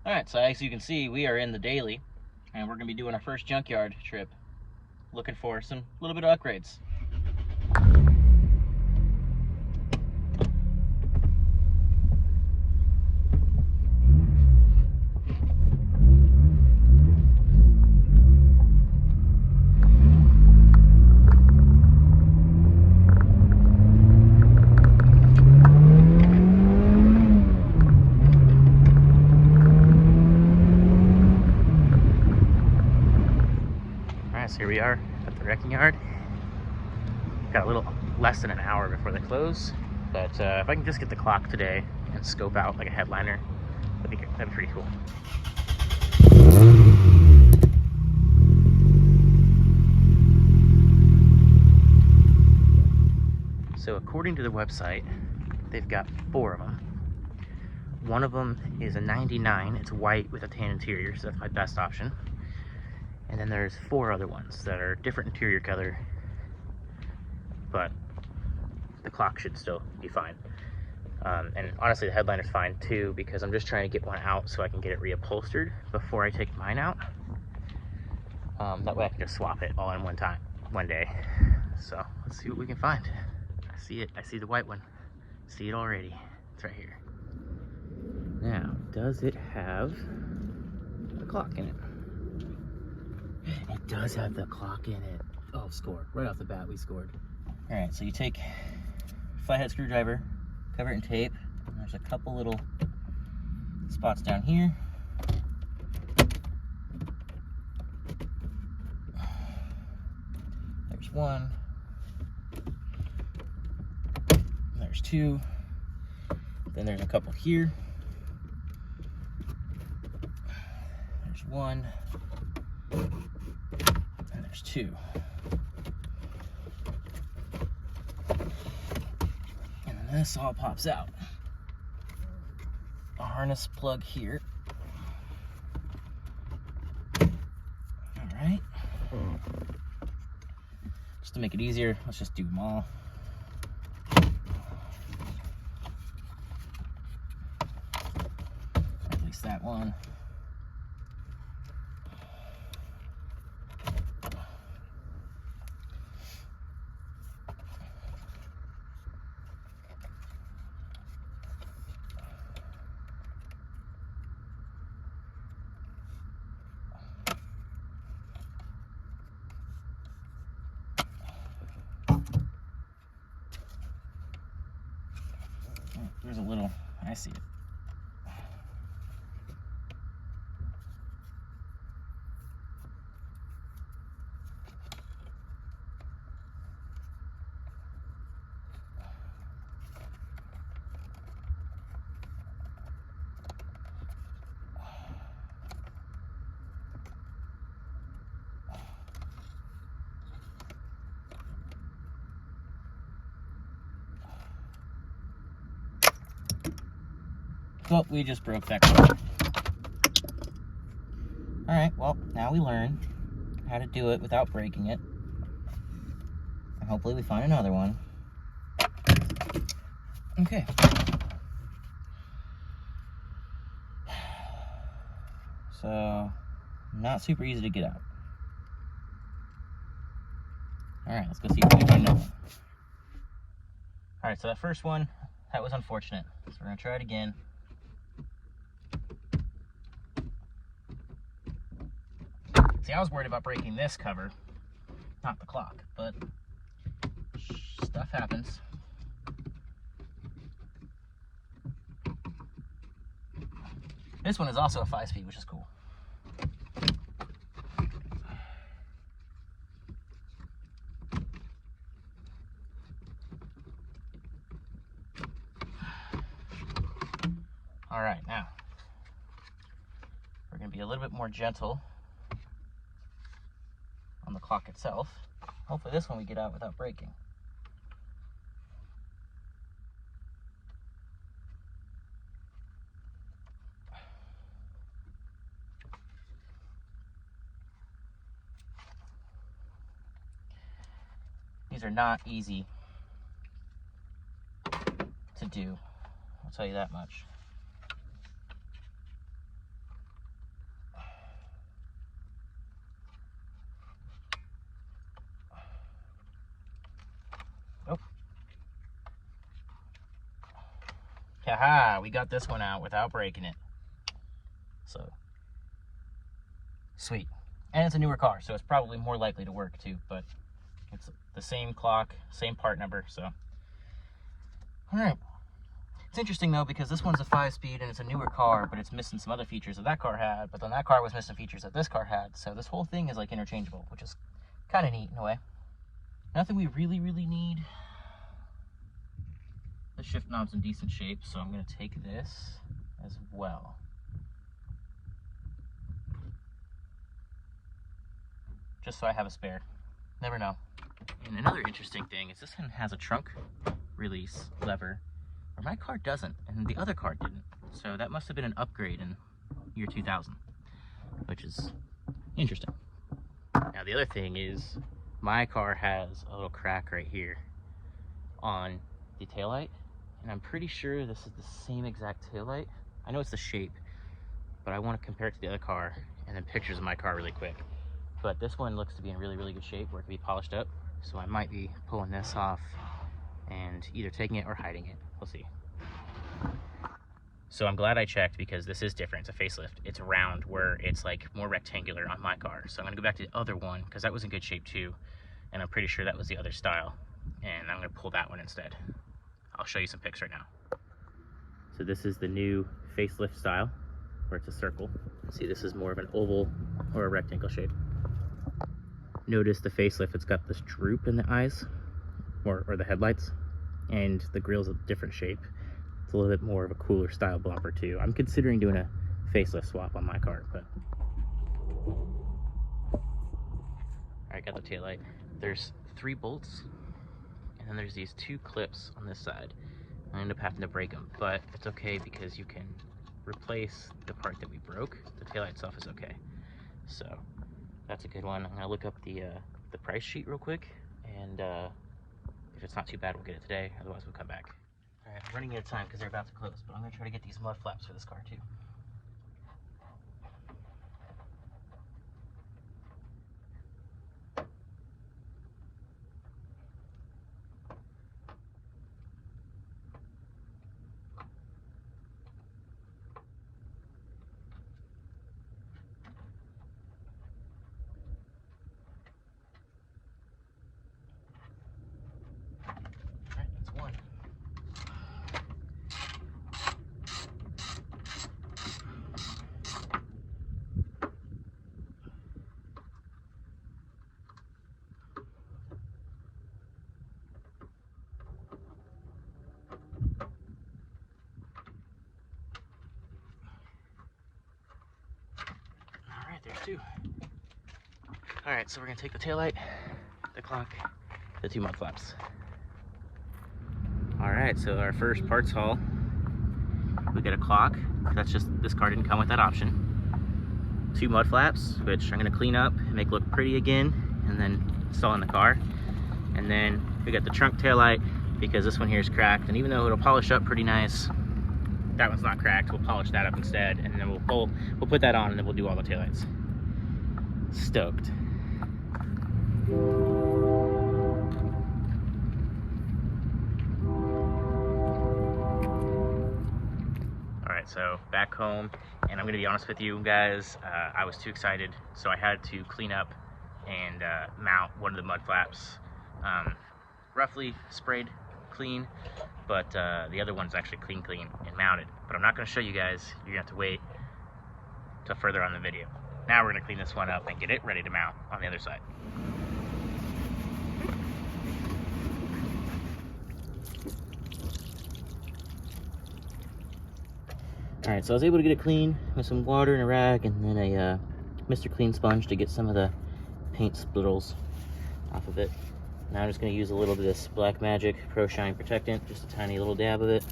Alright, so as you can see, we are in the daily, and we're going to be doing our first junkyard trip. Looking for some little bit of upgrades. So here we are at the wrecking yard. Got a little less than an hour before they close, but if I can just get the clock today and scope out like a headliner, that'd be pretty cool. So according to the website, they've got 4 of them. One of them is a 99. It's white with a tan interior, so that's my best option. And then there's 4 other ones that are different interior color, but the clock should still be fine. And honestly, the headliner's fine too, because I'm just trying to get one out so I can get it reupholstered before I take mine out. That way I can just swap it all in one day. So let's see what we can find. I see it. I see the white one. See it already. It's right here. Now, does it have a clock in it? It does have the clock in it. Oh, score. Right off the bat, we scored. Alright, so you take a flathead screwdriver, cover it in tape, and there's a couple little spots down here. There's 1. There's 2. Then there's a couple here. There's 1. And there's 2. And then this all pops out. A harness plug here. Alright. Just to make it easier, let's just do them all. At least that one. There's a little, I see it. Well, we just broke that cord. Alright, well, now we learn how to do it without breaking it. And hopefully we find another one. Okay. So, not super easy to get out. Alright, let's go see if we can find another one. Alright, so that first one, that was unfortunate. So we're going to try it again. See, I was worried about breaking this cover, not the clock, but stuff happens. This one is also a 5-speed, which is cool. All right, now we're going to be a little bit more gentle on the clock itself. Hopefully this one we get out without breaking. These are not easy to do, I'll tell you that much. Haha, we got this one out without breaking it. So, sweet. And it's a newer car, so it's probably more likely to work too, but it's the same clock, same part number, so. All right. It's interesting though, because this one's a 5-speed and it's a newer car, but it's missing some other features that that car had, but then that car was missing features that this car had, so this whole thing is like interchangeable, which is kind of neat in a way. Nothing we really need. The shift knob's in decent shape, so I'm going to take this as well. Just so I have a spare. Never know. And another interesting thing is this one has a trunk release lever, where my car doesn't, and the other car didn't. So that must have been an upgrade in year 2000, which is interesting. Now the other thing is, my car has a little crack right here on the taillight, and I'm pretty sure this is the same exact taillight. I know it's the shape, but I want to compare it to the other car and then pictures of my car really quick. But this one looks to be in really good shape where it can be polished up, so I might be pulling this off and either taking it or hiding it. We'll see. So I'm glad I checked, because this is different. It's a facelift. It's round, where it's like more rectangular on my car. So I'm gonna go back to the other one, because that was in good shape too, and I'm pretty sure that was the other style, and I'm gonna pull that one instead. I'll show you some pics right now. So this is the new facelift style, where it's a circle. See, this is more of an oval or a rectangle shape. Notice the facelift, it's got this droop in the eyes, or the headlights, and the grill's a different shape. It's a little bit more of a cooler style bumper too. I'm considering doing a facelift swap on my car, but. Alright, got the taillight. There's 3 bolts, and then there's these 2 clips on this side. I end up having to break them, but it's okay because you can replace the part that we broke. The taillight itself is okay. So that's a good one. I'm gonna look up the price sheet real quick, and if it's not too bad, we'll get it today. Otherwise, we'll come back. All right, I'm running out of time because they're about to close, but I'm gonna try to get these mud flaps for this car too. There's 2. All right, so we're gonna take the taillight, the clock, the 2 mud flaps. All right, so our first parts haul, we get a clock. That's just, this car didn't come with that option. 2 mud flaps, which I'm gonna clean up and make look pretty again, and then install in the car. And then we got the trunk taillight, because this one here is cracked, and even though it'll polish up pretty nice, that one's not cracked. We'll polish that up instead, and then we'll put that on, and then we'll do all the taillights. Stoked. All right, so back home, and I'm gonna be honest with you guys, I was too excited, so I had to clean up and mount one of the mud flaps. Roughly sprayed clean, but the other one's actually clean and mounted. But I'm not gonna show you guys. You're gonna have to wait till further on the video. Now we're gonna clean this one up and get it ready to mount on the other side. All right, so I was able to get it clean with some water and a rag, and then a Mr. Clean sponge to get some of the paint splittles off of it. Now I'm just gonna use a little bit of this Black Magic Pro Shine Protectant, just a tiny little dab of it.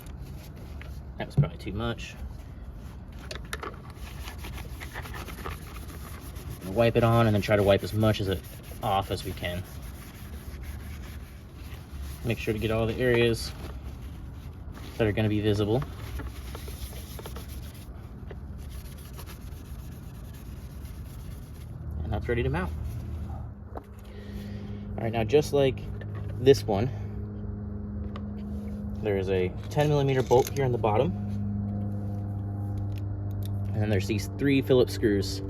That was probably too much. Wipe it on, and then try to wipe as much of it off as we can. Make sure to get all the areas that are going to be visible. And that's ready to mount. All right, now just like this one, there's a 10mm bolt here on the bottom, and then there's these 3 Phillips screws.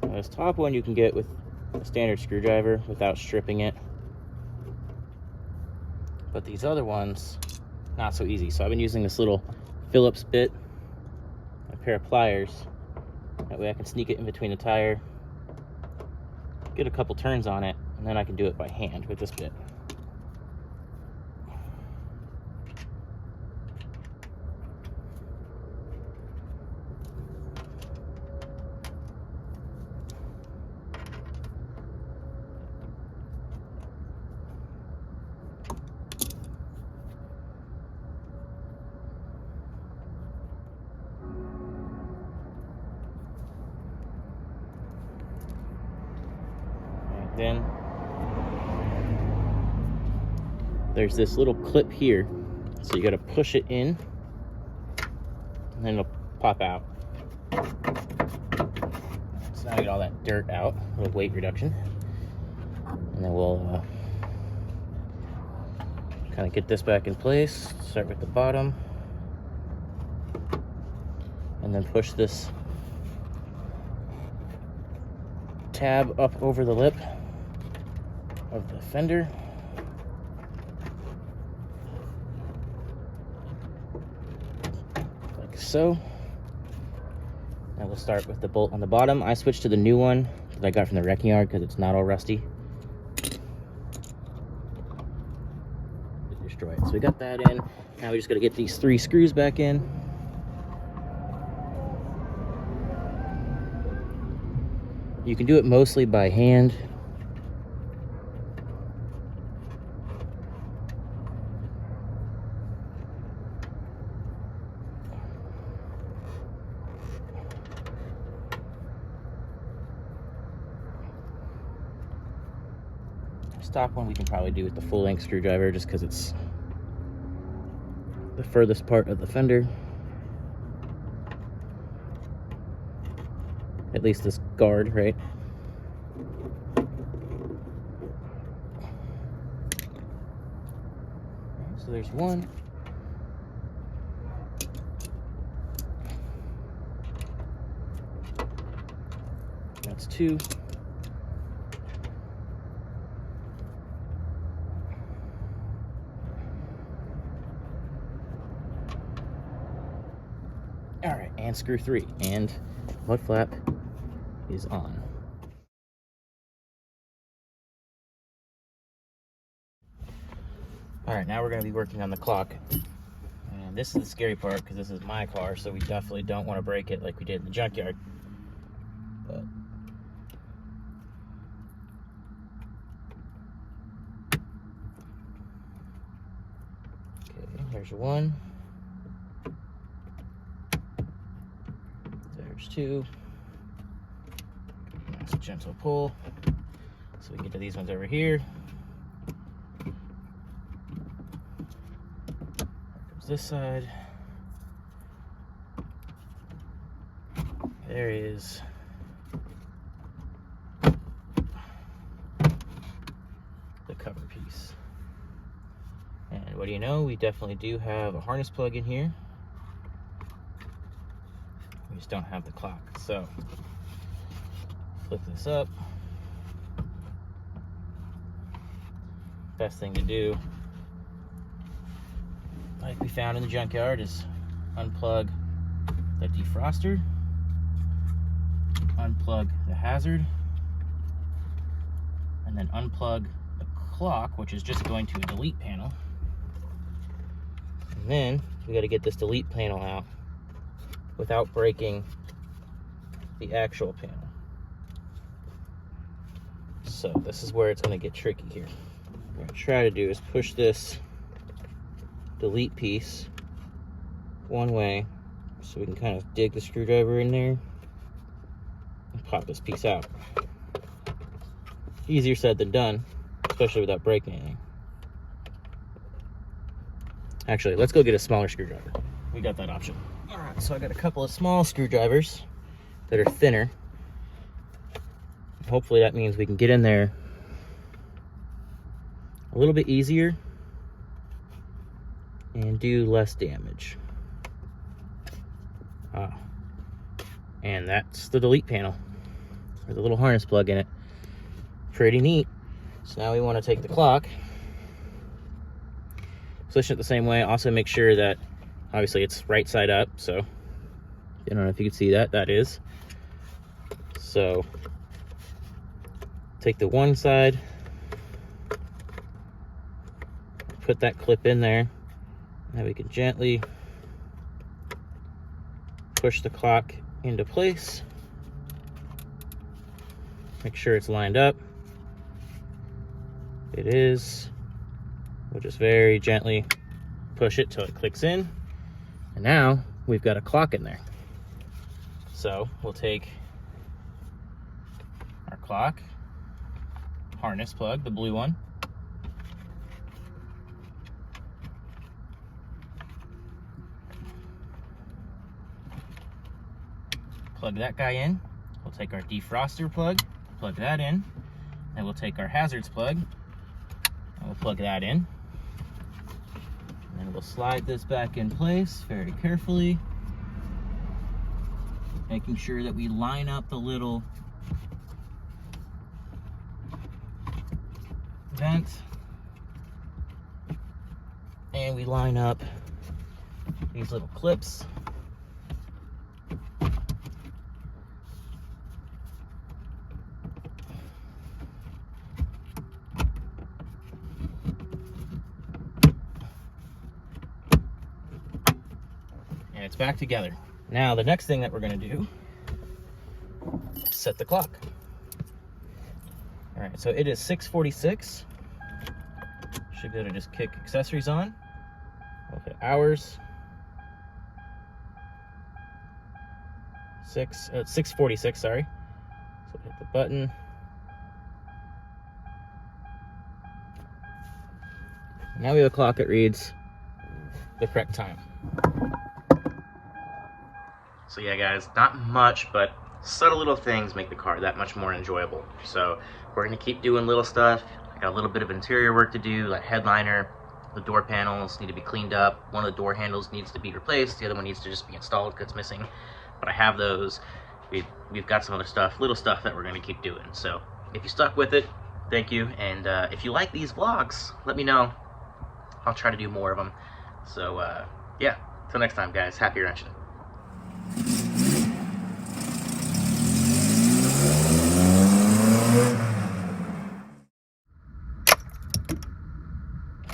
This top one you can get with a standard screwdriver without stripping it, but these other ones, not so easy. So I've been using this little Phillips bit, a pair of pliers. That way I can sneak it in between the tire, get a couple turns on it, and then I can do it by hand with this bit. Then there's this little clip here, so you got to push it in and then it'll pop out. So now I get all that dirt out, a little weight reduction, and then we'll kind of get this back in place. Start with the bottom and then push this tab up over the lip of the fender. Like so. Now we'll start with the bolt on the bottom. I switched to the new one that I got from the wrecking yard because it's not all rusty. Destroy it. So we got that in. Now we just got to get these 3 screws back in. You can do it mostly by hand. Stock one we can probably do with the full-length screwdriver just because it's the furthest part of the fender. At least this guard, right? So there's one. That's 2. All right, and screw 3, and mud flap is on. All right, now we're going to be working on the clock. And this is the scary part because this is my car, so we definitely don't want to break it like we did in the junkyard. But okay, there's 1. There's 2. Nice gentle pull. So we get to these ones over here. This side. There is the cover piece. And what do you know? We definitely do have a harness plug in here. We just don't have the clock. So flip this up. Best thing to do, like we found in the junkyard, is unplug the defroster, unplug the hazard, and then unplug the clock, which is just going to a delete panel. And then we got to get this delete panel out without breaking the actual panel. So this is where it's going to get tricky here. What I'm going to try to do is push this delete piece one way so we can kind of dig the screwdriver in there and pop this piece out. Easier said than done, especially without breaking anything. Actually, let's go get a smaller screwdriver. We got that option. All right, so I got a couple of small screwdrivers that are thinner. Hopefully that means we can get in there a little bit easier and do less damage. And that's the delete panel, or the little harness plug in it. Pretty neat. So now we want to take the clock, position it the same way. Also make sure that obviously it's right side up. So I don't know if you can see that. That is. So take the one side, put that clip in there. Now we can gently push the clock into place. Make sure it's lined up. It is. We'll just very gently push it till it clicks in. And now we've got a clock in there. So we'll take our clock harness plug, the blue one. Plug that guy in. We'll take our defroster plug, plug that in. Then we'll take our hazards plug, and we'll plug that in. And then we'll slide this back in place very carefully, making sure that we line up the little vent, and we line up these little clips. And it's back together. Now the next thing that we're going to do is set the clock. All right, so it is 6:46. Should be able to just kick accessories on. We'll hit hours. 6:46, sorry. So hit the button. Now we have a clock that reads the correct time. So yeah, guys, not much, but subtle little things make the car that much more enjoyable. So we're gonna keep doing little stuff. I got a little bit of interior work to do, like headliner. The door panels need to be cleaned up. One of the door handles needs to be replaced. The other one needs to just be installed because it's missing. But I have those. We've got some other stuff, little stuff that we're gonna keep doing. So if you stuck with it, thank you. And if you like these vlogs, let me know. I'll try to do more of them. So yeah, till next time, guys. Happy wrenching.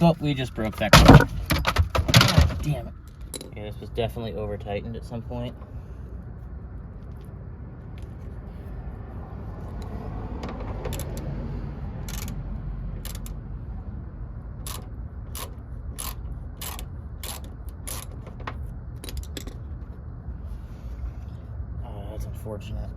Well, we just broke that car. God damn it. Yeah, this was definitely over tightened at some point. Oh, that's unfortunate.